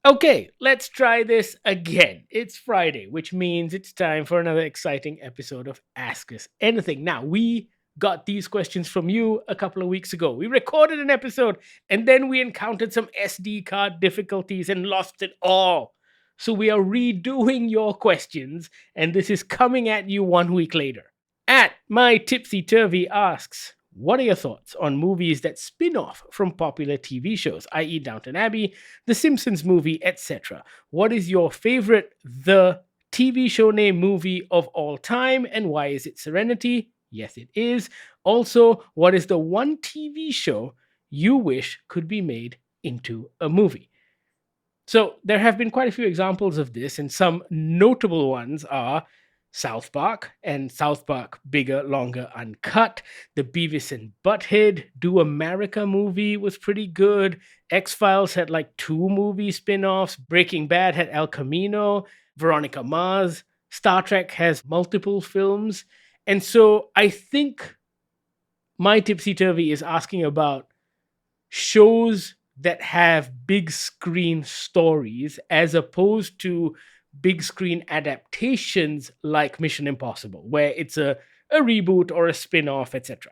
Okay, let's try this again. It's Friday, which means it's time for another exciting episode of Ask Us Anything. Now, we got these questions from you a couple of weeks ago. We recorded an episode and then we encountered some SD card difficulties and lost it all. So we are redoing your questions, and this is coming at you 1 week later. At My Tipsy Turvy asks, what are your thoughts on movies that spin off from popular TV shows, i.e., Downton Abbey, The Simpsons movie, etc.? What is your favorite The TV show name movie of all time, and why is it Serenity? Yes, it is. Also, what is the one TV show you wish could be made into a movie? So, there have been quite a few examples of this, and some notable ones are South Park and South Park Bigger, Longer, Uncut. The Beavis and Butthead Do America movie was pretty good. X-Files had like 2 movie spin-offs. Breaking Bad had El Camino. Veronica Mars. Star Trek has multiple films. And so I think My Tipsy Turvy is asking about shows that have big screen stories as opposed to big screen adaptations like Mission Impossible, where it's a reboot or a spin off, etc.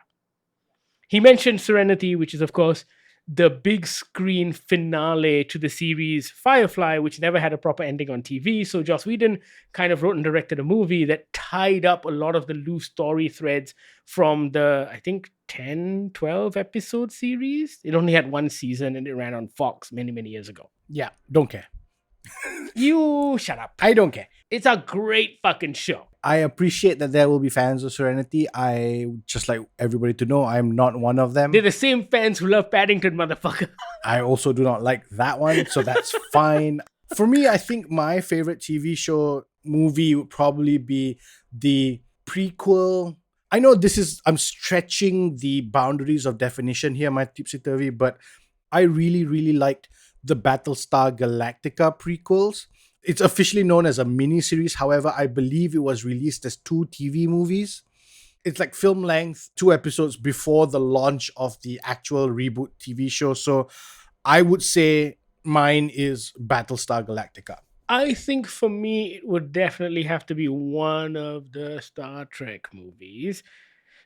He mentioned Serenity, which is, of course, the big screen finale to the series Firefly, which never had a proper ending on TV. So Joss Whedon kind of wrote and directed a movie that tied up a lot of the loose story threads from the, I think, 10, 12 episode series. It only had 1 season and it ran on Fox many, many years ago. Yeah, don't care. You shut up. I don't care. It's a great fucking show. I appreciate that there will be fans of Serenity. I just like everybody to know I'm not one of them. They're the same fans who love Paddington, motherfucker. I also do not like that one, so that's fine. For me, I think my favorite TV show movie would probably be the prequel. I know I'm stretching the boundaries of definition here, my tipsy turvy, but I really, really liked the Battlestar Galactica prequels. It's officially known as a mini-series. However, I believe it was released as 2 TV movies. It's like film length, 2 episodes before the launch of the actual reboot TV show. So I would say mine is Battlestar Galactica. I think for me, it would definitely have to be one of the Star Trek movies.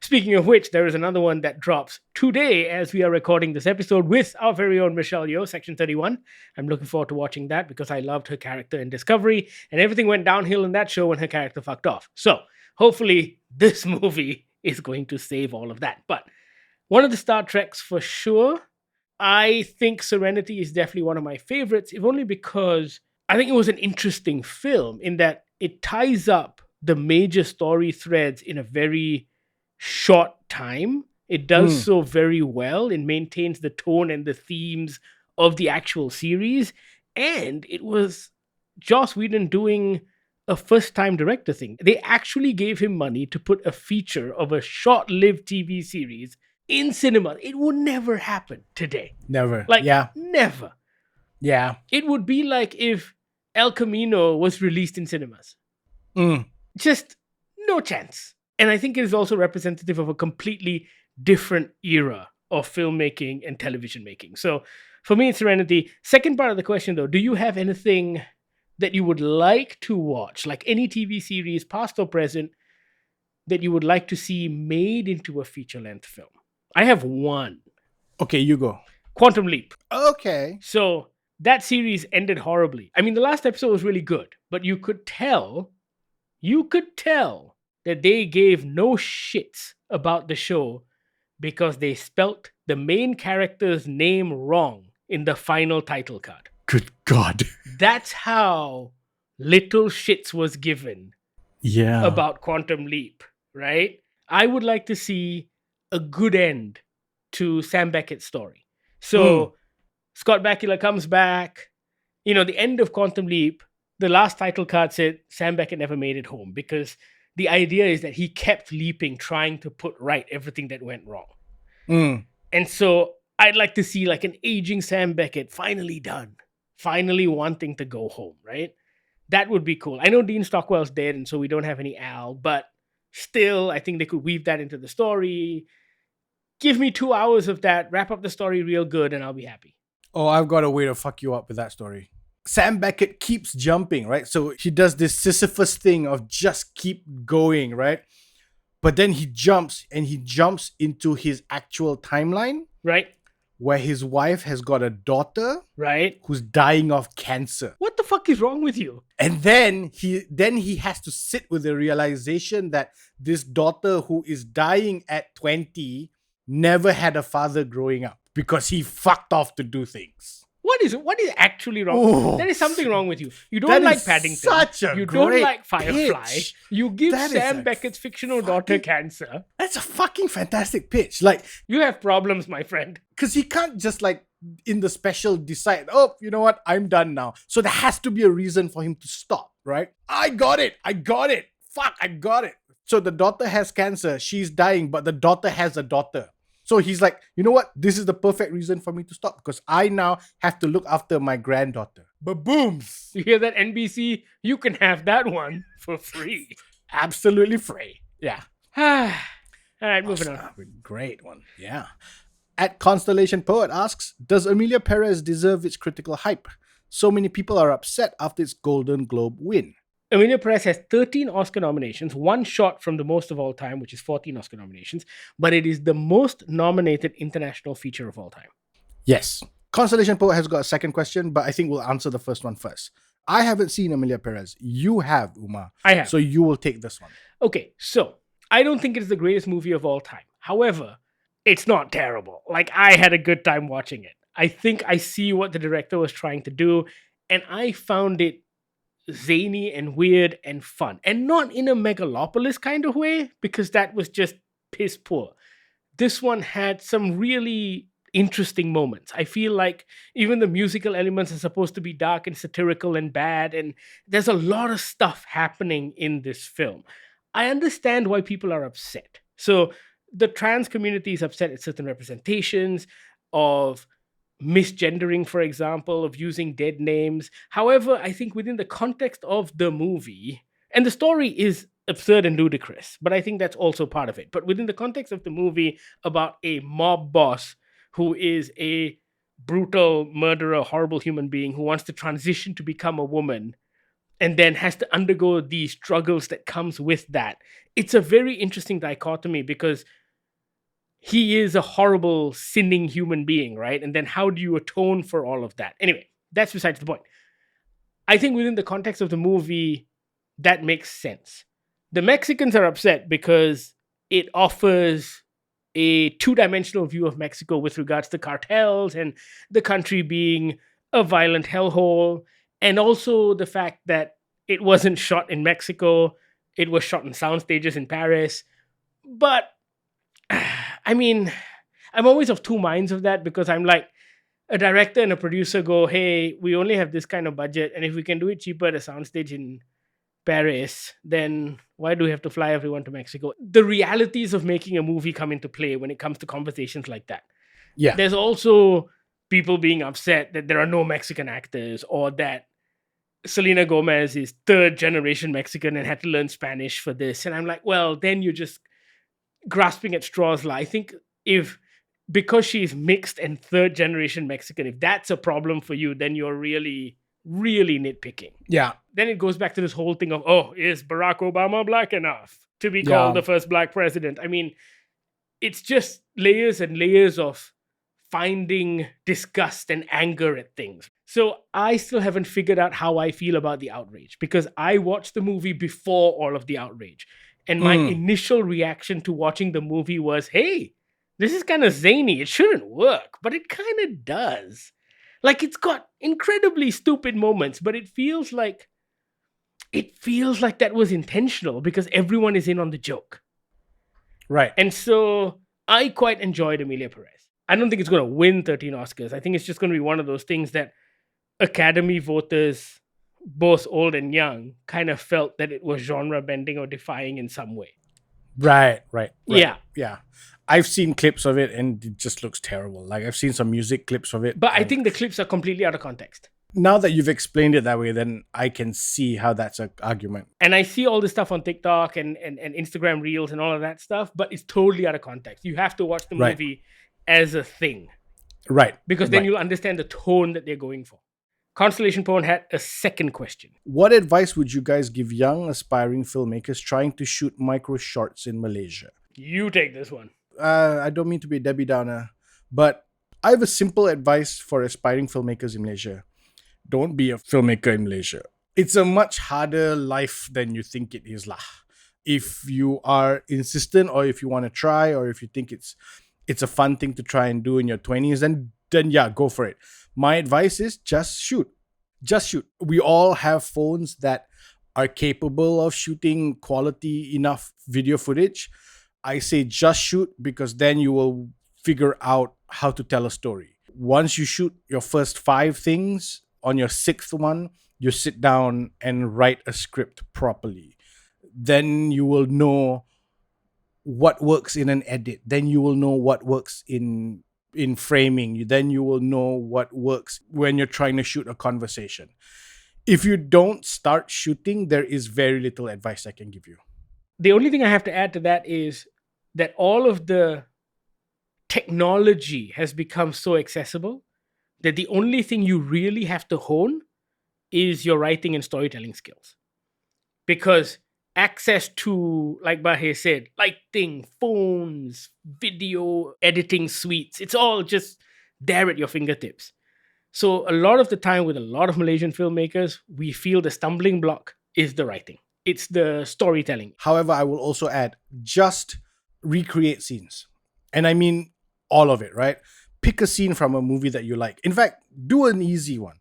Speaking of which, there is another one that drops today as we are recording this episode with our very own Michelle Yeoh, Section 31. I'm looking forward to watching that because I loved her character in Discovery, and everything went downhill in that show when her character fucked off. So hopefully this movie is going to save all of that. But one of the Star Treks for sure. I think Serenity is definitely one of my favorites, if only because I think it was an interesting film in that it ties up the major story threads in a very short time. It does so very well. It maintains the tone and the themes of the actual series. And it was Joss Whedon doing a first-time director thing. They actually gave him money to put a feature of a short-lived TV series in cinema. It would never happen today. Never. Never. Yeah. It would be like if El Camino was released in cinemas. Just no chance. And I think it is also representative of a completely different era of filmmaking and television making. So for me, it's Serenity. Second part of the question, though, do you have anything that you would like to watch, like any TV series, past or present, that you would like to see made into a feature-length film? I have one. Okay, you go. Quantum Leap. Okay. So that series ended horribly. I mean, the last episode was really good, but you could tell that they gave no shits about the show because they spelt the main character's name wrong in the final title card. Good God. That's how little shits was given about Quantum Leap, right? I would like to see a good end to Sam Beckett's story. So Scott Bakula comes back. You know, the end of Quantum Leap, the last title card said Sam Beckett never made it home because the idea is that he kept leaping, trying to put right everything that went wrong. And so I'd like to see like an aging Sam Beckett finally done, finally wanting to go home, right? That would be cool. I know Dean Stockwell's dead, and so we don't have any Al, but still, I think they could weave that into the story. Give me 2 hours of that, wrap up the story real good, and I'll be happy. Oh, I've got a way to fuck you up with that story. Sam Beckett keeps jumping, right? So he does this Sisyphus thing of just keep going, right? But then he jumps into his actual timeline, Right. where his wife has got a daughter Right. who's dying of cancer. What the fuck is wrong with you? And then he has to sit with the realization that this daughter who is dying at 20 never had a father growing up because he fucked off to do things. What is actually wrong? Oh, There is something wrong with you. You that don't like is Paddington. such a You don't great like Firefly. pitch. You give That is Sam a Beckett's fictional daughter cancer. That's a fucking fantastic pitch. Like, You have problems, my friend. because he can't just like in the special decide, oh, you know what, I'm done now. So there has to be a reason for him to stop, right? I got it. Fuck, I got it. So the daughter has cancer. She's dying, but the daughter has a daughter. So he's like, you know what? This is the perfect reason for me to stop because I now have to look after my granddaughter. Ba-booms. You hear that, NBC? You can have that one for free. Absolutely free. Yeah. All right, moving on. Great one. Yeah. At Constellation Poet asks, does Emilia Perez deserve its critical hype? So many people are upset after its Golden Globe win. Emilia Perez has 13 Oscar nominations, one short from the most of all time, which is 14 Oscar nominations, but it is the most nominated international feature of all time. Yes. Constellation Poet has got a second question, but I think we'll answer the first one first. I haven't seen Emilia Perez. You have, Uma. I have. So you will take this one. Okay, so I don't think it is the greatest movie of all time. However, it's not terrible. Like, I had a good time watching it. I think I see what the director was trying to do, and I found it zany and weird and fun. And not in a megalopolis kind of way, because that was just piss poor. This one had some really interesting moments. I feel like even the musical elements are supposed to be dark and satirical and bad, and there's a lot of stuff happening in this film. I understand why people are upset. So the trans community is upset at certain representations of misgendering, for example, of using dead names. However, I think within the context of the movie, and the story is absurd and ludicrous, but I think that's also part of it. But within the context of the movie about a mob boss who is a brutal murderer, horrible human being who wants to transition to become a woman and then has to undergo the struggles that comes with that, it's a very interesting dichotomy because he is a horrible, sinning human being, right? And then how do you atone for all of that? Anyway, that's besides the point. I think within the context of the movie, that makes sense. The Mexicans are upset because it offers a two-dimensional view of Mexico with regards to cartels and the country being a violent hellhole, and also the fact that it wasn't shot in Mexico, it was shot in sound stages in Paris. But I mean, I'm always of two minds of that because I'm like, a director and a producer go, hey, we only have this kind of budget, and if we can do it cheaper at a soundstage in Paris, then why do we have to fly everyone to Mexico? The realities of making a movie come into play when it comes to conversations like that. Yeah. There's also people being upset that there are no Mexican actors, or that Selena Gomez is third generation Mexican and had to learn Spanish for this. And I'm like, well, then you're just grasping at straws. I think because she's mixed and third generation Mexican, if that's a problem for you, then you're really, really nitpicking. Yeah. Then it goes back to this whole thing of, oh, is Barack Obama black enough to be called the first black president? I mean, it's just layers and layers of finding disgust and anger at things. So I still haven't figured out how I feel about the outrage, because I watched the movie before all of the outrage. And my initial reaction to watching the movie was, hey, this is kind of zany. It shouldn't work, but it kind of does. Like, it's got incredibly stupid moments, but it feels like that was intentional because everyone is in on the joke. Right. And so I quite enjoyed Emilia Perez. I don't think it's going to win 13 Oscars. I think it's just going to be one of those things that Academy voters, both old and young, kind of felt that it was genre bending or defying in some way. Right. Yeah. I've seen clips of it and it just looks terrible. Like, I've seen some music clips of it. But I think the clips are completely out of context. Now that you've explained it that way, then I can see how that's an argument. And I see all this stuff on TikTok and Instagram Reels and all of that stuff, but it's totally out of context. You have to watch the movie as a thing. Right. Because then you'll understand the tone that they're going for. Constellation Porn had a second question. What advice would you guys give young aspiring filmmakers trying to shoot micro shorts in Malaysia? You take this one. I don't mean to be Debbie Downer, but I have a simple advice for aspiring filmmakers in Malaysia. Don't be a filmmaker in Malaysia. It's a much harder life than you think it is lah. If you are insistent, or if you want to try, or if you think it's a fun thing to try and do in your 20s, then yeah, go for it. My advice is just shoot. Just shoot. We all have phones that are capable of shooting quality enough video footage. I say just shoot, because then you will figure out how to tell a story. Once you shoot your first 5 things, on your 6th one, you sit down and write a script properly. Then you will know what works in an edit. Then you will know what works in framing. Then you will know what works when you're trying to shoot a conversation. If you don't start shooting, there is very little advice I can give you. The only thing I have to add to that is that all of the technology has become so accessible that the only thing you really have to hone is your writing and storytelling skills. Because access to, like Bahir said, lighting, phones, video editing suites, it's all just there at your fingertips. So a lot of the time with a lot of Malaysian filmmakers, we feel the stumbling block is the writing. It's the storytelling. However, I will also add, just recreate scenes. And I mean all of it, right? Pick a scene from a movie that you like. In fact, do an easy one.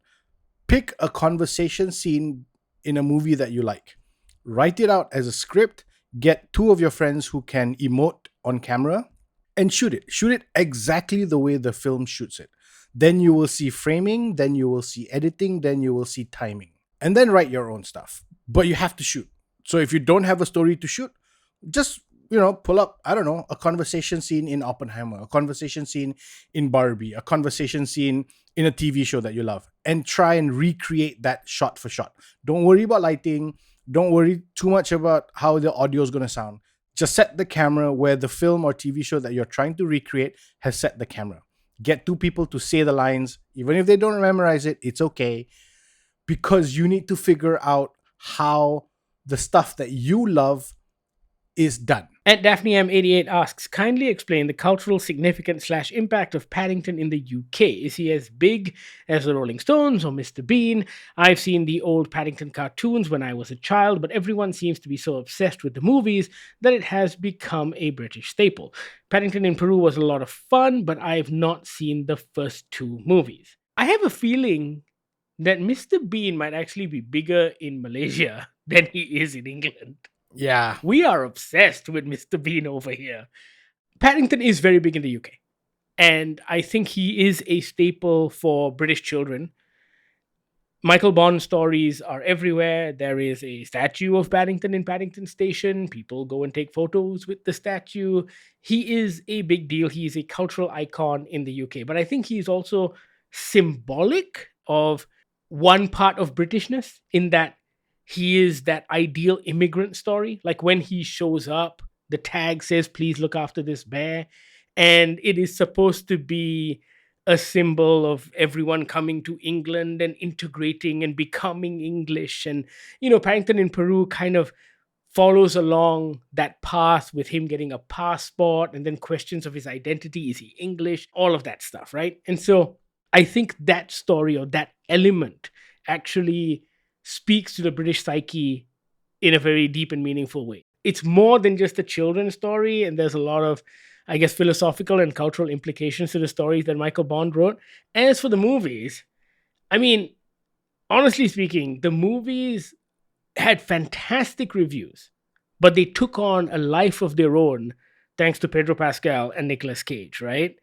Pick a conversation scene in a movie that you like. Write it out as a script. Get 2 of your friends who can emote on camera and shoot it. Shoot it exactly the way the film shoots it. Then you will see framing, then you will see editing, then you will see timing. And then write your own stuff. But you have to shoot. So if you don't have a story to shoot, just, pull up, I don't know, a conversation scene in Oppenheimer, a conversation scene in Barbie, a conversation scene in a TV show that you love, and try and recreate that shot for shot. Don't worry about lighting. Don't worry too much about how the audio is going to sound. Just set the camera where the film or TV show that you're trying to recreate has set the camera. Get 2 people to say the lines. Even if they don't memorize it, it's okay. Because you need to figure out how the stuff that you love is done. And Daphne M88 asks, kindly explain the cultural significance / impact of Paddington in the UK. Is he as big as the Rolling Stones or Mr. Bean? I've seen the old Paddington cartoons when I was a child, but everyone seems to be so obsessed with the movies that it has become a British staple. Paddington in Peru was a lot of fun, but I've not seen the first 2 movies. I have a feeling that Mr. Bean might actually be bigger in Malaysia than he is in England. Yeah. We are obsessed with Mr. Bean over here. Paddington is very big in the UK. And I think he is a staple for British children. Michael Bond stories are everywhere. There is a statue of Paddington in Paddington Station. People go and take photos with the statue. He is a big deal. He is a cultural icon in the UK. But I think he's also symbolic of one part of Britishness, in that he is that ideal immigrant story. Like when he shows up, the tag says, please look after this bear. And it is supposed to be a symbol of everyone coming to England and integrating and becoming English. And, Paddington in Peru kind of follows along that path with him getting a passport and then questions of his identity. Is he English? All of that stuff, right? And so I think that story, or that element, actually speaks to the British psyche in a very deep and meaningful way. It's more than just a children's story, and there's a lot of, I guess, philosophical and cultural implications to the stories that Michael Bond wrote. As for the movies, I mean, honestly speaking, the movies had fantastic reviews, but they took on a life of their own thanks to Pedro Pascal and Nicolas Cage, right?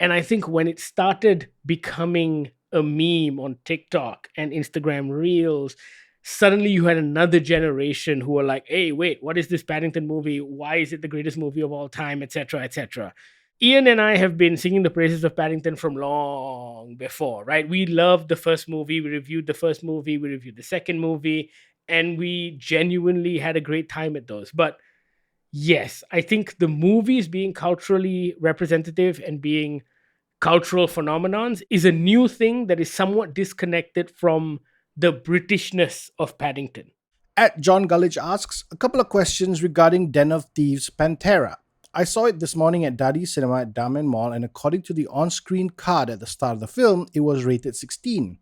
And I think when it started becoming a meme on TikTok and Instagram Reels, suddenly you had another generation who were like, hey, wait, what is this Paddington movie? Why is it the greatest movie of all time, etc., etc. Ian and I have been singing the praises of Paddington from long before, right? We loved the first movie. We reviewed the first movie. We reviewed the second movie. And we genuinely had a great time at those. But yes, I think the movies being culturally representative and being cultural phenomenons is a new thing that is somewhat disconnected from the Britishness of Paddington. At John Gulledge asks a couple of questions regarding Den of Thieves Pantera. I saw it this morning at Dadi Cinema at Damen Mall, and according to the on-screen card at the start of the film, it was rated 16.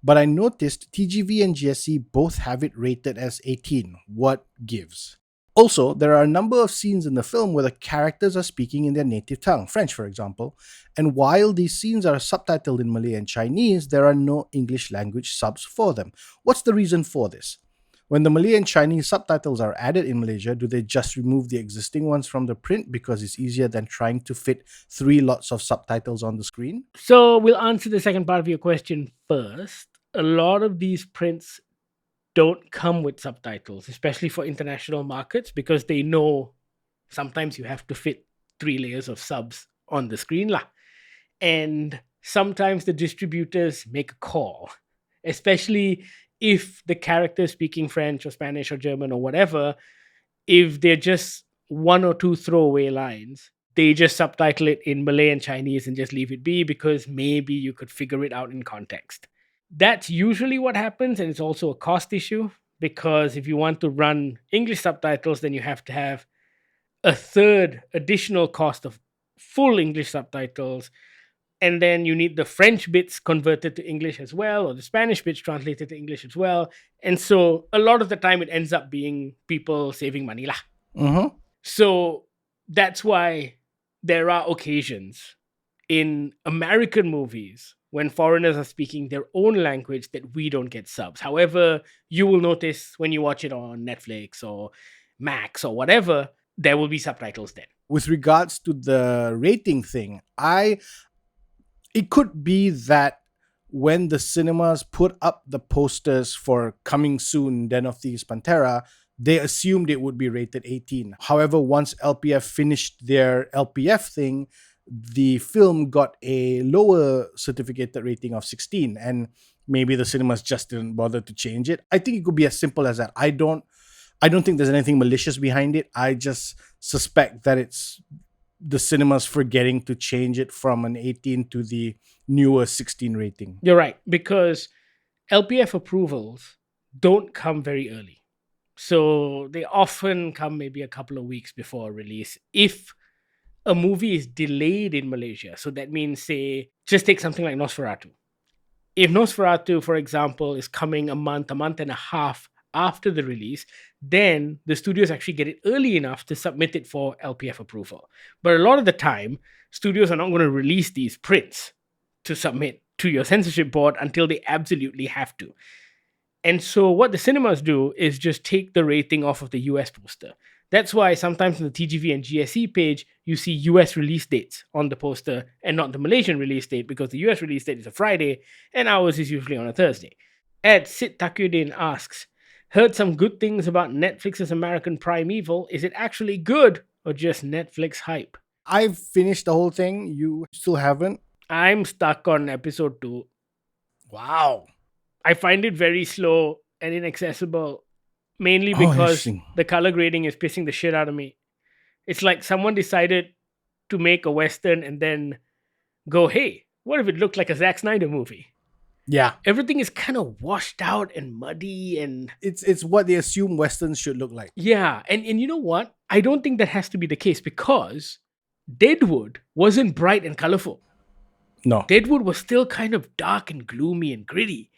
But I noticed TGV and GSC both have it rated as 18. What gives? Also, there are a number of scenes in the film where the characters are speaking in their native tongue, French for example, and while these scenes are subtitled in Malay and Chinese, there are no English language subs for them. What's the reason for this? When the Malay and Chinese subtitles are added in Malaysia, do they just remove the existing ones from the print because it's easier than trying to fit 3 lots of subtitles on the screen? So we'll answer the second part of your question first. A lot of these prints don't come with subtitles, especially for international markets, because they know sometimes you have to fit 3 layers of subs on the screen lah. And sometimes the distributors make a call, especially if the character speaking French or Spanish or German or whatever, if they're just 1 or 2 throwaway lines, they just subtitle it in Malay and Chinese and just leave it be because maybe you could figure it out in context. That's usually what happens, and it's also a cost issue because if you want to run English subtitles, then you have to have a third additional cost of full English subtitles, and then you need the French bits converted to English as well, or the Spanish bits translated to English as well. And so a lot of the time it ends up being people saving money lah. Mm-hmm. So that's why there are occasions in American movies when foreigners are speaking their own language that we don't get subs. However, you will notice when you watch it on Netflix or Max or whatever, there will be subtitles then. With regards to the rating thing, it could be that when the cinemas put up the posters for coming soon Den of Thieves Pantera, they assumed it would be rated 18. However, once LPF finished their LPF thing, the film got a lower certificated rating of 16, and maybe the cinemas just didn't bother to change it. I think it could be as simple as that. I don't think there's anything malicious behind it. I just suspect that it's the cinemas forgetting to change it from an 18 to the newer 16 rating. You're right, because LPF approvals don't come very early. So they often come maybe a couple of weeks before release. If a movie is delayed in Malaysia, so that means, say, just take something like Nosferatu. If Nosferatu, for example, is coming a month and a half after the release, then the studios actually get it early enough to submit it for LPF approval. But a lot of the time, studios are not going to release these prints to submit to your censorship board until they absolutely have to. And so what the cinemas do is just take the rating off of the US poster. That's why sometimes on the TGV and GSE page, you see US release dates on the poster and not the Malaysian release date, because the US release date is a Friday and ours is usually on a Thursday. Ed Sid Takyudin asks, heard some good things about Netflix's American Primeval. Is it actually good or just Netflix hype? I've finished the whole thing. You still haven't? I'm stuck on episode 2. Wow. I find it very slow and inaccessible, mainly because the color grading is pissing the shit out of me. It's like someone decided to make a Western and then go, hey, what if it looked like a Zack Snyder movie? Yeah. Everything is kind of washed out and muddy, and it's what they assume Westerns should look like. Yeah. And you know what? I don't think that has to be the case, because Deadwood wasn't bright and colorful. No. Deadwood was still kind of dark and gloomy and gritty.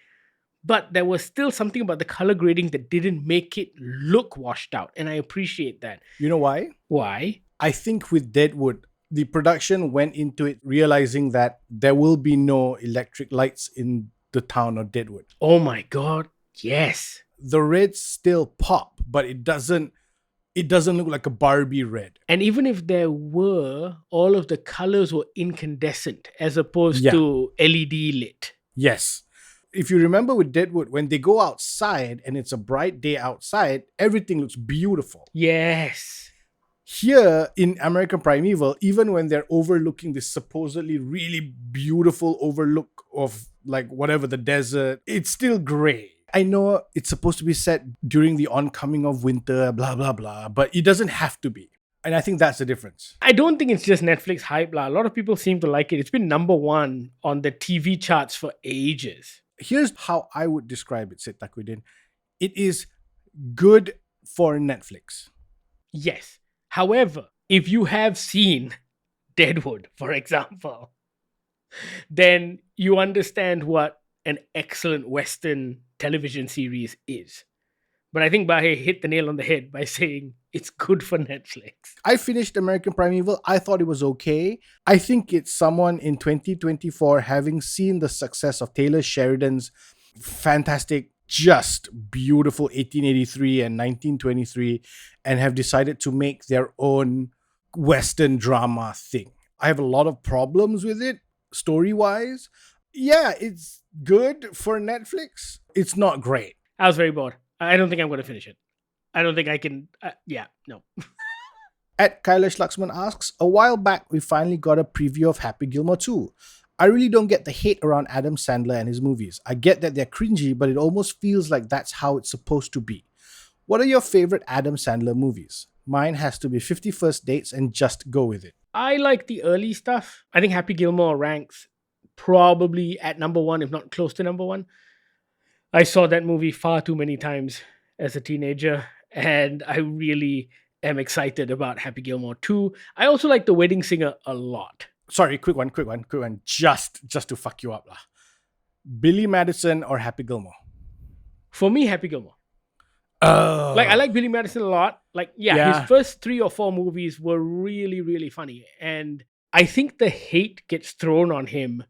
But there was still something about the color grading that didn't make it look washed out. And I appreciate that. You know why? Why? I think with Deadwood, the production went into it realizing that there will be no electric lights in the town of Deadwood. Oh my God. Yes. The reds still pop, but it doesn't look like a Barbie red. And even if there were, all of the colors were incandescent as opposed to LED lit. Yes. If you remember with Deadwood, when they go outside and it's a bright day outside, everything looks beautiful. Yes. Here in American Primeval, even when they're overlooking this supposedly really beautiful overlook of like whatever, the desert, it's still gray. I know it's supposed to be set during the oncoming of winter, blah, blah, blah, but it doesn't have to be. And I think that's the difference. I don't think it's just Netflix hype. A lot of people seem to like it. It's been number one on the TV charts for ages. Here's how I would describe it, Sid Takwidin. It is good for Netflix. Yes. However, if you have seen Deadwood, for example, then you understand what an excellent Western television series is. But I think Bahir hit the nail on the head by saying it's good for Netflix. I finished American Primeval. I thought it was okay. I think it's someone in 2024 having seen the success of Taylor Sheridan's fantastic, just beautiful 1883 and 1923 and have decided to make their own Western drama thing. I have a lot of problems with it, story-wise. Yeah, it's good for Netflix. It's not great. I was very bored. I don't think I'm going to finish it. I don't think I can. No. At Kailash Laxman asks, a while back we finally got a preview of Happy Gilmore 2. I really don't get the hate around Adam Sandler and his movies. I get that they're cringy, but it almost feels like that's how it's supposed to be. What are your favorite Adam Sandler movies? Mine has to be 50 First Dates and Just Go With It. I like the early stuff. I think Happy Gilmore ranks probably at number one, if not close to number one. I saw that movie far too many times as a teenager, and I really am excited about Happy Gilmore 2. I also like The Wedding Singer a lot. Sorry, quick one. Just to fuck you up. Billy Madison or Happy Gilmore? For me, Happy Gilmore. Oh. Like, I like Billy Madison a lot. Like, his first 3 or 4 movies were really, really funny. And I think the hate gets thrown on him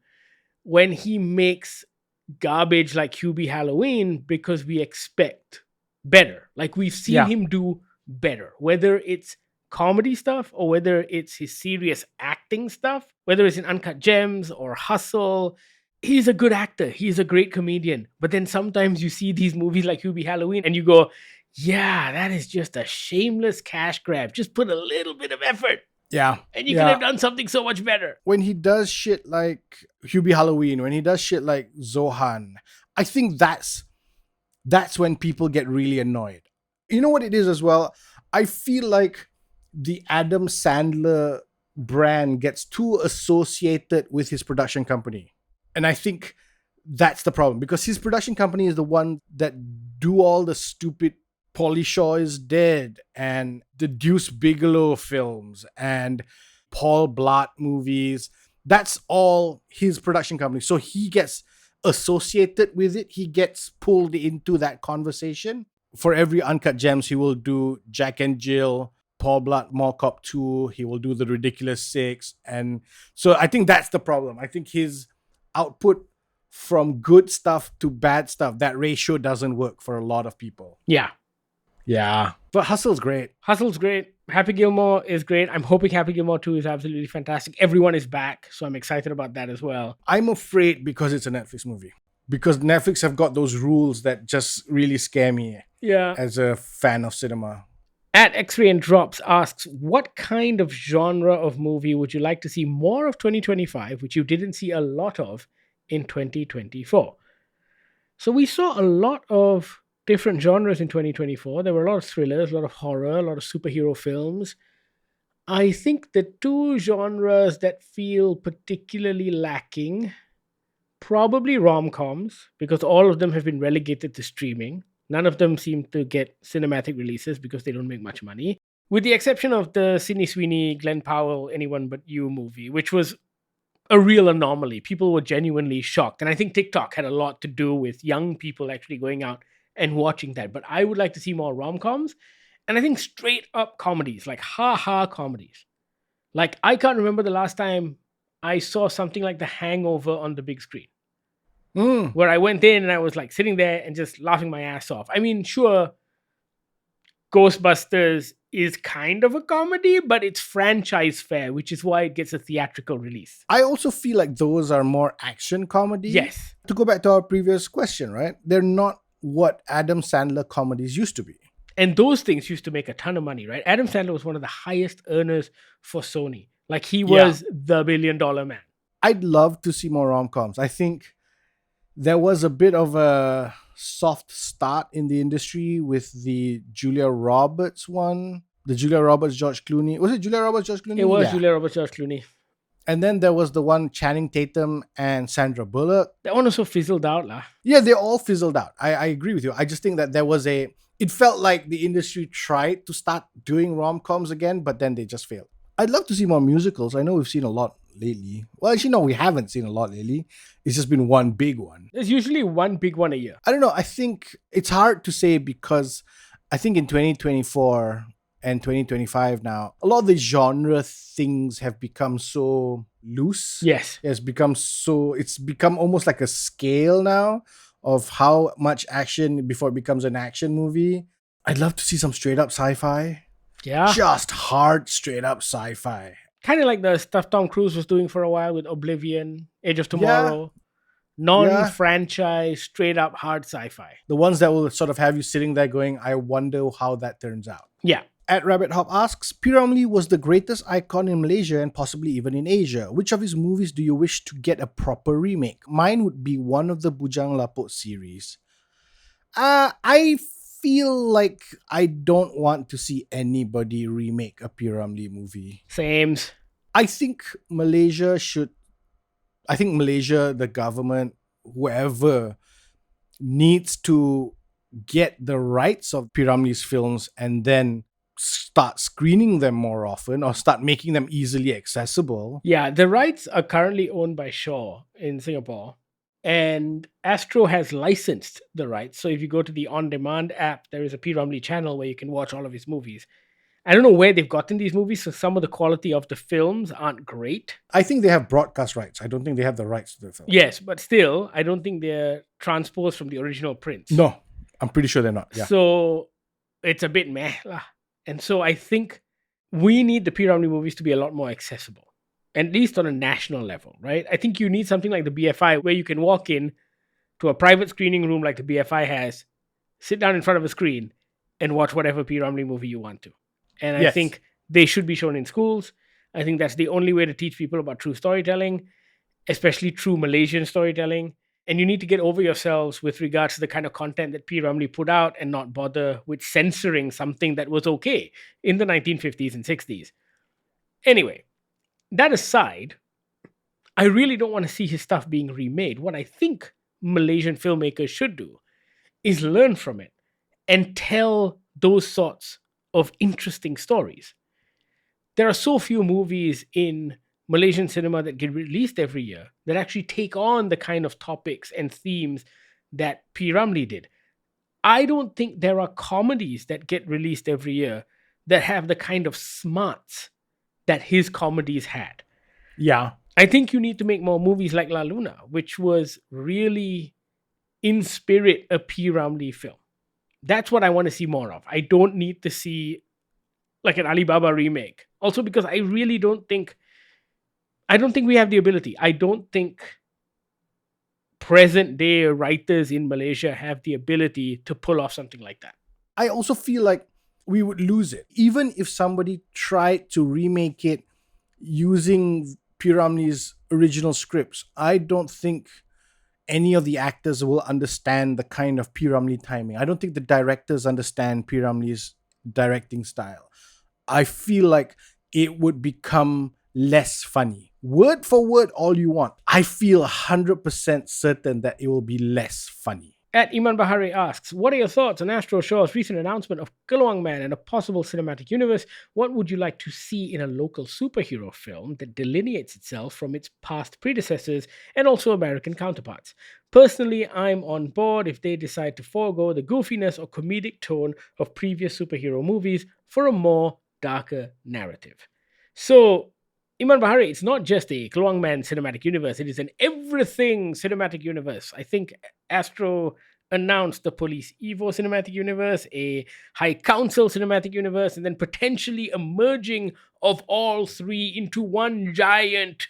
when he makes garbage like Hubie Halloween because we expect better. Like, we've seen him do better, whether it's comedy stuff or whether it's his serious acting stuff, whether it's in Uncut Gems or Hustle. He's a good actor. He's a great comedian. But then sometimes you see these movies like Hubie Halloween and you go, yeah, that is just a shameless cash grab. Just put a little bit of effort. Yeah. And you could have done something so much better. When he does shit like Hubie Halloween, when he does shit like Zohan, I think that's when people get really annoyed. You know what it is as well? I feel like the Adam Sandler brand gets too associated with his production company. And I think that's the problem because his production company is the one that do all the stupid Pauly Shaw is Dead and the Deuce Bigelow films and Paul Blart movies. That's all his production company. So he gets associated with it. He gets pulled into that conversation. For every Uncut Gems, he will do Jack and Jill, Paul Blart Mall Cop 2. He will do The Ridiculous Six. And so I think that's the problem. I think his output from good stuff to bad stuff, that ratio doesn't work for a lot of people. Yeah. But Hustle's great. Hustle's great. Happy Gilmore is great. I'm hoping Happy Gilmore 2 is absolutely fantastic. Everyone is back, so I'm excited about that as well. I'm afraid because it's a Netflix movie. Because Netflix have got those rules that just really scare me as a fan of cinema. At X-Ray and Drops asks, what kind of genre of movie would you like to see more of 2025, which you didn't see a lot of in 2024? So we saw a lot of different genres in 2024. There were a lot of thrillers, a lot of horror, a lot of superhero films. I think the 2 genres that feel particularly lacking, probably rom-coms, because all of them have been relegated to streaming. None of them seem to get cinematic releases because they don't make much money. With the exception of the Sydney Sweeney, Glenn Powell, Anyone But You movie, which was a real anomaly. People were genuinely shocked. And I think TikTok had a lot to do with young people actually going out and watching that. But I would like to see more rom-coms. And I think straight up comedies, like ha-ha comedies. Like, I can't remember the last time I saw something like The Hangover on the big screen. Where I went in and I was like sitting there and just laughing my ass off. I mean, sure, Ghostbusters is kind of a comedy, but it's franchise fare, which is why it gets a theatrical release. I also feel like those are more action comedy. Yes. To go back to our previous question, right? They're not what Adam Sandler comedies used to be. And those things used to make a ton of money, right? Adam Sandler was one of the highest earners for Sony. Like, he was the $1 billion man. I'd love to see more rom-coms. I think there was a bit of a soft start in the industry with the Julia Roberts one. The Julia Roberts, George Clooney. Was it Julia Roberts, George It Clooney? was Yeah. Julia Roberts, George Clooney. And then there was the one Channing Tatum and Sandra Bullock. That one also fizzled out, lah. Yeah, they all fizzled out. I agree with you. I just think that it felt like the industry tried to start doing rom-coms again, but then they just failed. I'd love to see more musicals. I know we've seen a lot lately. Well, actually, no, we haven't seen a lot lately. It's just been one big one. There's usually one big one a year. I don't know. I think it's hard to say because I think in 2024 and 2025 now, a lot of the genre things have become so loose. Yes. It's become almost like a scale now of how much action before it becomes an action movie. I'd love to see some straight up sci-fi. Yeah. Just hard straight up sci-fi. Kind of like the stuff Tom Cruise was doing for a while with Oblivion, Age of Tomorrow. Non-franchise, straight up hard sci-fi. The ones that will sort of have you sitting there going, I wonder how that turns out. Yeah. At Rabbit Hop asks, P. Ramlee was the greatest icon in Malaysia and possibly even in Asia. Which of his movies do you wish to get a proper remake? Mine would be one of the Bujang Lapuk series. I feel like I don't want to see anybody remake a P. Ramlee movie. Sames. I think Malaysia, the government, whoever, needs to get the rights of P. Ramlee's films and then start screening them more often or start making them easily accessible. Yeah, the rights are currently owned by Shaw in Singapore. And Astro has licensed the rights. So if you go to the on-demand app, there is a P. Ramlee channel where you can watch all of his movies. I don't know where they've gotten these movies, so some of the quality of the films aren't great. I think they have broadcast rights. I don't think they have the rights to the film. Yes, but still, I don't think they're transposed from the original prints. No, I'm pretty sure they're not. Yeah. So it's a bit meh lah. And so I think we need the P. Ramlee movies to be a lot more accessible, at least on a national level, right? I think you need something like the BFI where you can walk in to a private screening room like the BFI has, sit down in front of a screen, and watch whatever P. Ramlee movie you want to. And I think they should be shown in schools. I think that's the only way to teach people about true storytelling, especially true Malaysian storytelling. And you need to get over yourselves with regards to the kind of content that P. Ramlee put out and not bother with censoring something that was okay in the 1950s and 60s. Anyway, that aside, I really don't want to see his stuff being remade. What I think Malaysian filmmakers should do is learn from it and tell those sorts of interesting stories. There are so few movies in Malaysian cinema that get released every year that actually take on the kind of topics and themes that P. Ramlee did. I don't think there are comedies that get released every year that have the kind of smarts that his comedies had. Yeah. I think you need to make more movies like La Luna, which was really, in spirit, a P. Ramlee film. That's what I want to see more of. I don't need to see like an Alibaba remake. Also because I don't think we have the ability. I don't think present day writers in Malaysia have the ability to pull off something like that. I also feel like we would lose it. Even if somebody tried to remake it using P. Ramlee's original scripts, I don't think any of the actors will understand the kind of P. Ramlee timing. I don't think the directors understand P. Ramlee's directing style. I feel like it would become less funny. Word for word, all you want. I feel 100% certain that it will be less funny. At Iman Bahari asks, what are your thoughts on AstroShaw's recent announcement of Keluang Man and a possible cinematic universe? What would you like to see in a local superhero film that delineates itself from its past predecessors and also American counterparts? Personally, I'm on board if they decide to forego the goofiness or comedic tone of previous superhero movies for a more darker narrative. So, Iman Bahari, it's not just a Keluang Man cinematic universe, it is an everything cinematic universe. I think Astro announced the Police Evo cinematic universe, a High Council cinematic universe, and then potentially a merging of all three into one giant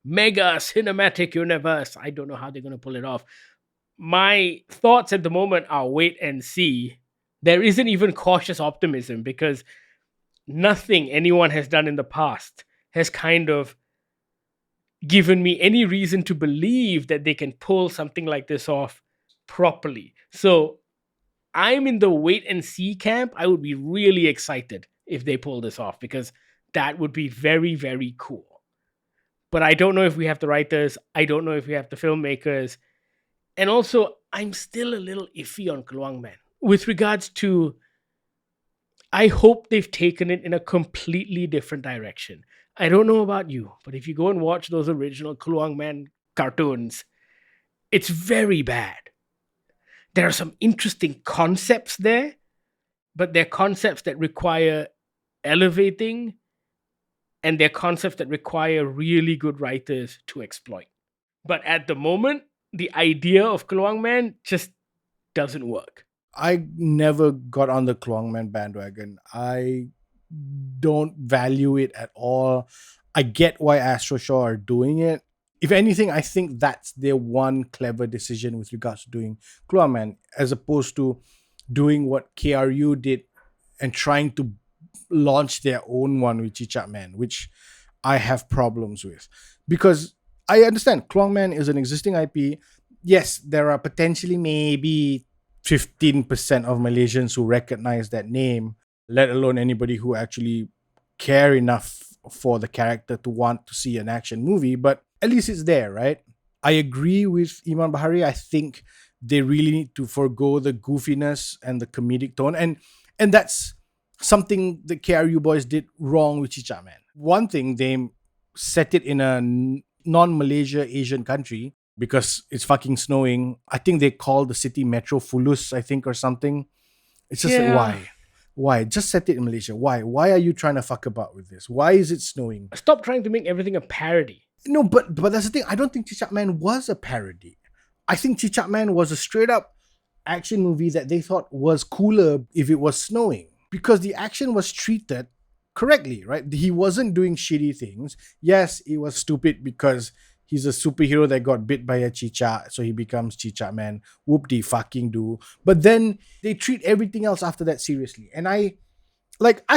mega cinematic universe. I don't know how they're going to pull it off. My thoughts at the moment are wait and see. There isn't even cautious optimism because nothing anyone has done in the past has kind of given me any reason to believe that they can pull something like this off properly. So I'm in the wait and see camp. I would be really excited if they pull this off, because that would be very, very cool. But I don't know if we have the writers. I don't know if we have the filmmakers. And also, I'm still a little iffy on Kluang Man with regards to, I hope they've taken it in a completely different direction. I don't know about you, but if you go and watch those original Kluang Man cartoons, it's very bad. There are some interesting concepts there, but they're concepts that require elevating, and they're concepts that require really good writers to exploit. But at the moment, the idea of Kluang Man just doesn't work. I never got on the Kluang Man bandwagon. I don't value it at all. I get why AstroShaw are doing it. If anything, I think that's their one clever decision with regards to doing Kluang Man, as opposed to doing what KRU did and trying to launch their own one with Chichat Man, which I have problems with. Because I understand Kluang Man is an existing IP. Yes, there are potentially maybe 15% of Malaysians who recognize that name, let alone anybody who actually care enough for the character to want to see an action movie, but at least it's there, right? I agree with Iman Bahari. I think they really need to forgo the goofiness and the comedic tone, and that's something the KRU boys did wrong with Chichat Man. One thing, they set it in a non-Malaysia Asian country because it's fucking snowing. I think they call the city Metro Fulus, I think, or something. It's just like, why? Why? Just set it in Malaysia. Why? Why are you trying to fuck about with this? Why is it snowing? Stop trying to make everything a parody. No, but that's the thing. I don't think Chichat Man was a parody. I think Chichat Man was a straight up action movie that they thought was cooler if it was snowing, because the action was treated correctly, right? He wasn't doing shitty things. Yes, it was stupid because he's a superhero that got bit by a chicha, so he becomes Chichat Man. Whoop-de fucking do. But then they treat everything else after that seriously. And I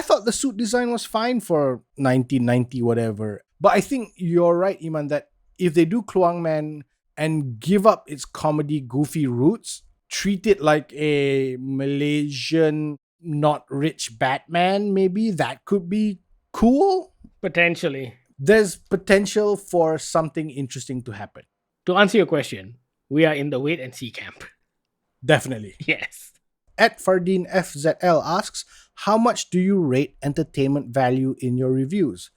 thought the suit design was fine for 1990, whatever. But I think you're right, Iman, that if they do Kluang Man and give up its comedy goofy roots, treat it like a Malaysian not rich Batman, maybe that could be cool. Potentially. There's potential for something interesting to happen. To answer your question, we are in the wait and see camp. Definitely. Yes. At Fardeen FZL asks, how much do you rate entertainment value in your reviews?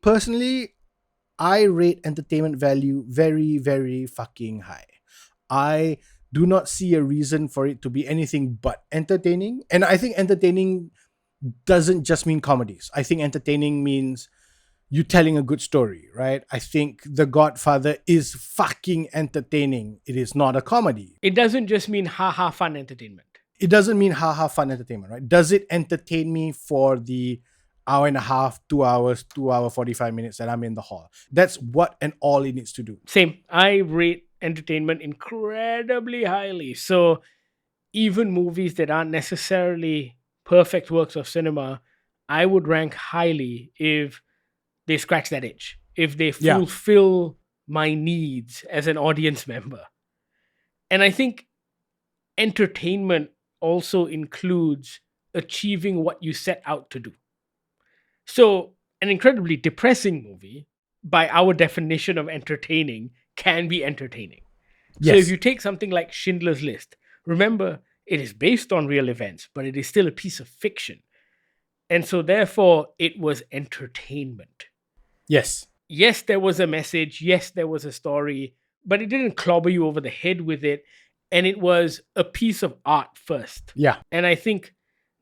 Personally, I rate entertainment value very, very fucking high. I do not see a reason for it to be anything but entertaining. And I think entertaining doesn't just mean comedies. I think entertaining means you telling a good story, right? I think The Godfather is fucking entertaining. It is not a comedy. It doesn't just mean haha fun entertainment. It doesn't mean haha fun entertainment, right? Does it entertain me for the hour and a half, 2 hours, 2 hour, 45 minutes that I'm in the hall? That's what and all it needs to do. Same. I rate entertainment incredibly highly. So even movies that aren't necessarily perfect works of cinema, I would rank highly if they scratch that itch, if they fulfill my needs as an audience member. And I think entertainment also includes achieving what you set out to do. So an incredibly depressing movie, by our definition of entertaining, can be entertaining. Yes. So if you take something like Schindler's List, remember, it is based on real events, but it is still a piece of fiction. And so therefore, it was entertainment. Yes. Yes, there was a message. Yes, there was a story, but it didn't clobber you over the head with it. And it was a piece of art first. Yeah. And I think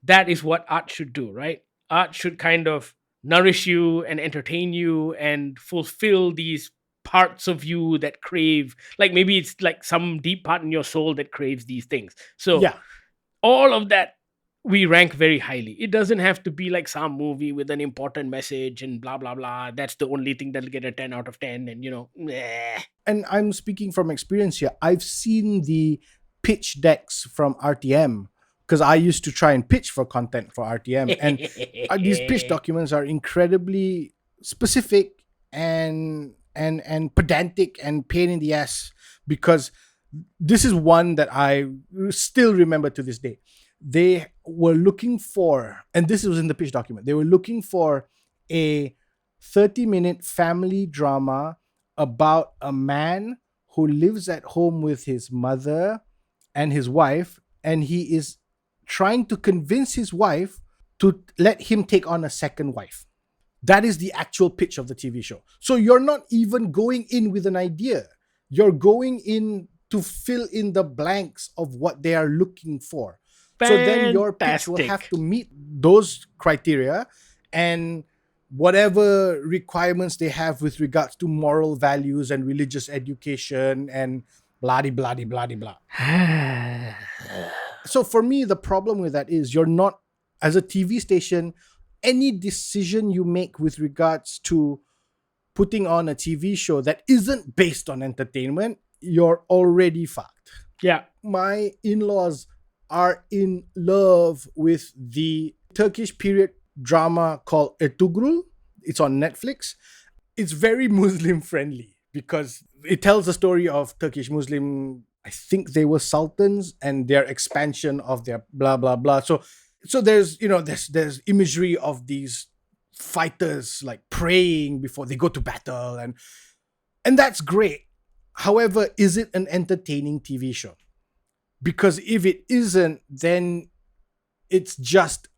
that is what art should do, right? Art should kind of nourish you and entertain you and fulfill these parts of you that crave, like maybe it's like some deep part in your soul that craves these things. So all of that we rank very highly. It doesn't have to be like some movie with an important message and blah, blah, blah. That's the only thing that'll get a 10 out of 10 and, meh. And I'm speaking from experience here. I've seen the pitch decks from RTM because I used to try and pitch for content for RTM. And these pitch documents are incredibly specific and pedantic and pain in the ass because This is one that I still remember to this day. They were looking for, and this was in the pitch document, they were looking for a 30-minute family drama about a man who lives at home with his mother and his wife, and he is trying to convince his wife to let him take on a second wife. That is the actual pitch of the TV show. So you're not even going in with an idea. You're going in to fill in the blanks of what they are looking for. So then your pitch will have Fantastic. to meet those criteria and whatever requirements they have with regards to moral values and religious education and blah blah blah blah. So for me, the problem with that is you're not, as a TV station, any decision you make with regards to putting on a TV show that isn't based on entertainment, you're already fucked. Yeah. My in-laws are in love with the Turkish period drama called Ertugrul. It's on Netflix. It's very Muslim friendly because it tells the story of Turkish Muslim, I think they were sultans, and their expansion of their blah blah blah. So there's, there's imagery of these fighters like praying before they go to battle, and that's great. However, is it an entertaining TV show? Because if it isn't, then it's just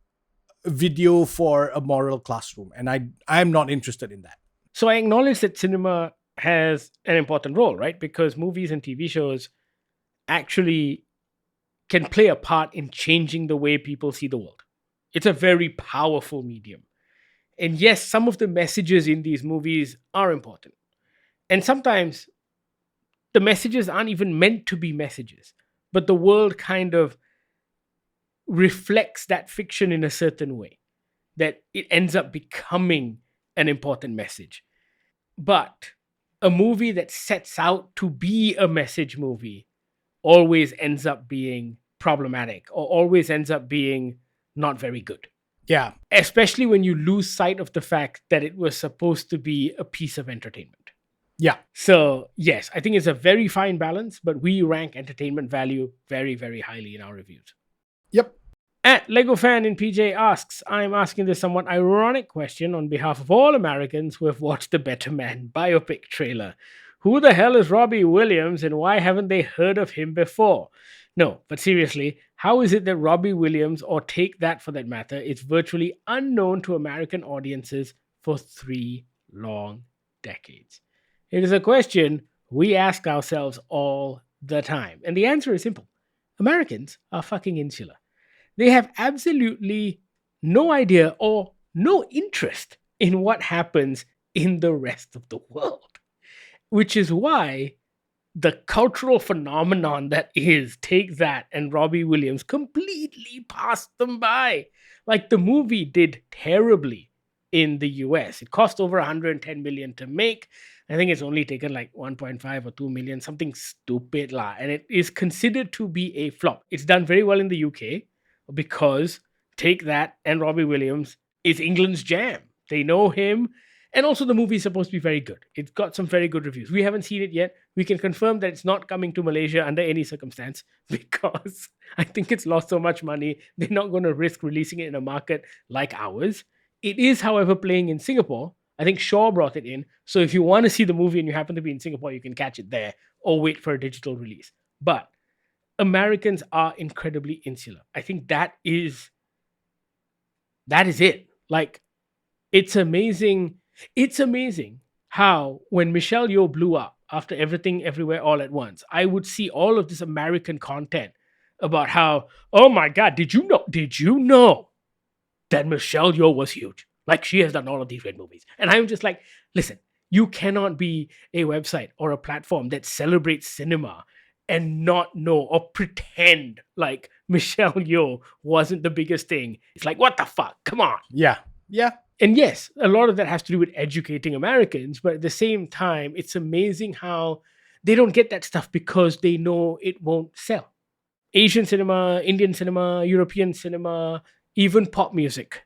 a video for a moral classroom, and I'm not interested in that. So I acknowledge that cinema has an important role, right? Because movies and TV shows actually can play a part in changing the way people see the world. It's a very powerful medium. And yes, some of the messages in these movies are important. And sometimes the messages aren't even meant to be messages, but the world kind of reflects that fiction in a certain way that it ends up becoming an important message. But a movie that sets out to be a message movie always ends up being problematic or always ends up being not very good. Yeah. Especially when you lose sight of the fact that it was supposed to be a piece of entertainment. Yeah. So, yes, I think it's a very fine balance, but we rank entertainment value very, very highly in our reviews. Yep. At Lego Fan in PJ asks, I'm asking this somewhat ironic question on behalf of all Americans who have watched the Better Man biopic trailer. Who the hell is Robbie Williams and why haven't they heard of him before? No, but seriously, how is it that Robbie Williams, or Take That for that matter, is virtually unknown to American audiences for 3 long decades? It is a question we ask ourselves all the time. And the answer is simple. Americans are fucking insular. They have absolutely no idea or no interest in what happens in the rest of the world. Which is why the cultural phenomenon that is Take That and Robbie Williams completely passed them by. Like, the movie did terribly in the US. It cost over 110 million to make. I think it's only taken like 1.5 or 2 million, something stupid lah. And it is considered to be a flop. It's done very well in the UK because Take That and Robbie Williams is England's jam. They know him. And also the movie is supposed to be very good. It's got some very good reviews. We haven't seen it yet. We can confirm that it's not coming to Malaysia under any circumstance because I think it's lost so much money. They're not going to risk releasing it in a market like ours. It is, however, playing in Singapore. I think Shaw brought it in. So if you want to see the movie and you happen to be in Singapore, you can catch it there or wait for a digital release. But Americans are incredibly insular. I think that is it. Like, it's amazing. It's amazing how when Michelle Yeoh blew up after Everything Everywhere All at Once, I would see all of this American content about how, oh my God, did you know that Michelle Yeoh was huge? Like, she has done all of these great movies. And I'm just like, listen, you cannot be a website or a platform that celebrates cinema and not know or pretend like Michelle Yeoh wasn't the biggest thing. It's like, what the fuck? Come on. Yeah. Yeah. And yes, a lot of that has to do with educating Americans, but at the same time, it's amazing how they don't get that stuff because they know it won't sell. Asian cinema, Indian cinema, European cinema, even pop music.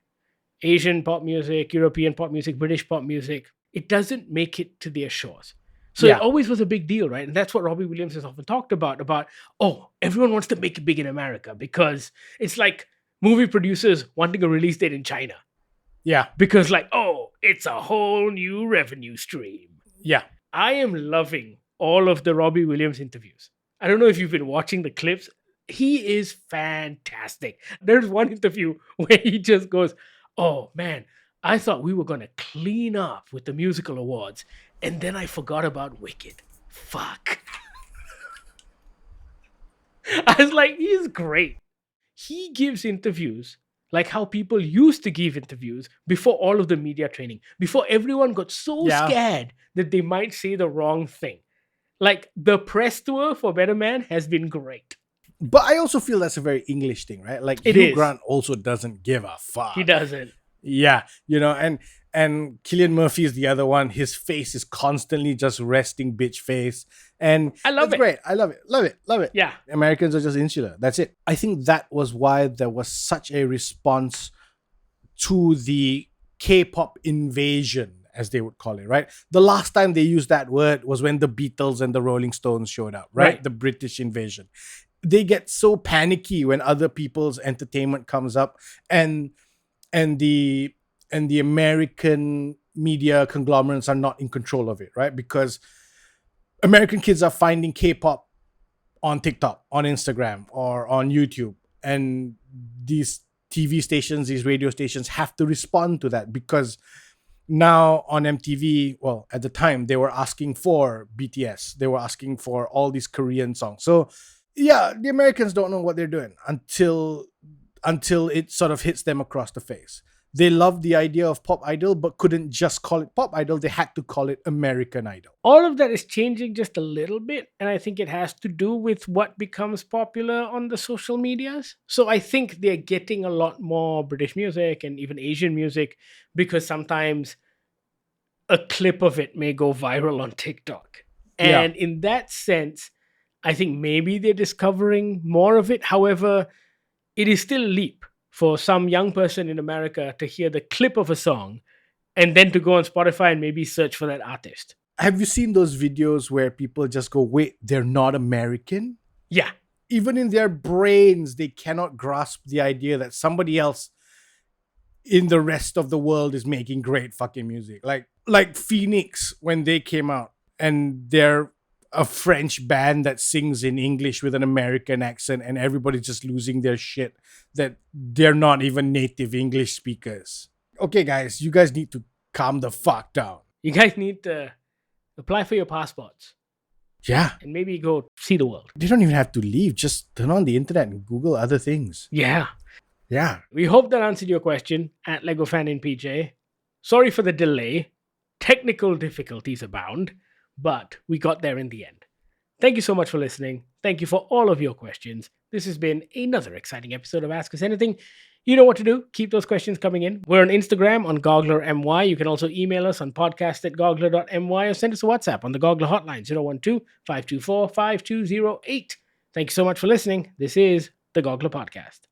Asian pop music, European pop music, British pop music. It doesn't make it to their shores. So it Yeah. always was a big deal, right? And that's what Robbie Williams has often talked about, oh, everyone wants to make it big in America because it's like movie producers wanting a release date in China. Yeah. Because, like, oh, it's a whole new revenue stream. Yeah. I am loving all of the Robbie Williams interviews. I don't know if you've been watching the clips. He is fantastic. There's one interview where he just goes, oh man, I thought we were going to clean up with the musical awards, and then I forgot about Wicked. Fuck. I was like, he's great. He gives interviews like how people used to give interviews before all of the media training, before everyone got so Yeah. scared that they might say the wrong thing. Like, the press tour for Better Man has been great. But I also feel that's a very English thing, right? Like It Hugh is. Grant also doesn't give a fuck. He doesn't. Yeah, and Cillian Murphy is the other one. His face is constantly just resting bitch face, and I love it's it. great. I love it. Yeah. Americans are just insular. That's it. I think that was why there was such a response to the K-pop invasion, as they would call it, right? The last time they used that word was when the Beatles and the Rolling Stones showed up, right? Right. The British invasion. They get so panicky when other people's entertainment comes up, and the American media conglomerates are not in control of it, right? Because American kids are finding K-pop on TikTok, on Instagram, or on YouTube, and these TV stations, these radio stations have to respond to that, because now on MTV, well, at the time they were asking for BTS, they were asking for all these Korean songs. So yeah, the Americans don't know what they're doing until it sort of hits them across the face. They loved the idea of pop idol, but couldn't just call it pop idol. They had to call it American Idol. All of that is changing just a little bit, and I think it has to do with what becomes popular on the social medias. So I think they're getting a lot more British music and even Asian music, because sometimes a clip of it may go viral on TikTok. Yeah. And in that sense, I think maybe they're discovering more of it. However, it is still a leap for some young person in America to hear the clip of a song and then to go on Spotify and maybe search for that artist. Have you seen those videos where people just go, wait, they're not American? Yeah. Even in their brains, they cannot grasp the idea that somebody else in the rest of the world is making great fucking music. Like Phoenix, when they came out, and they're a French band that sings in English with an American accent, and everybody's just losing their shit that they're not even native English speakers. Okay, guys, you guys need to calm the fuck down. You guys need to apply for your passports Yeah. and maybe go see the world. They don't even have to leave. Just turn on the internet and Google other things. Yeah. Yeah. We hope that answered your question at Lego Fan in PJ. Sorry for the delay. Technical difficulties abound, but we got there in the end. Thank you so much for listening. Thank you for all of your questions. This has been another exciting episode of Ask Us Anything. You know what to do. Keep those questions coming in. We're on Instagram on GogglerMY. You can also email us on podcast@goggler.my or send us a WhatsApp on the Goggler hotline 012-524-5208. Thank you so much for listening. This is the Goggler Podcast.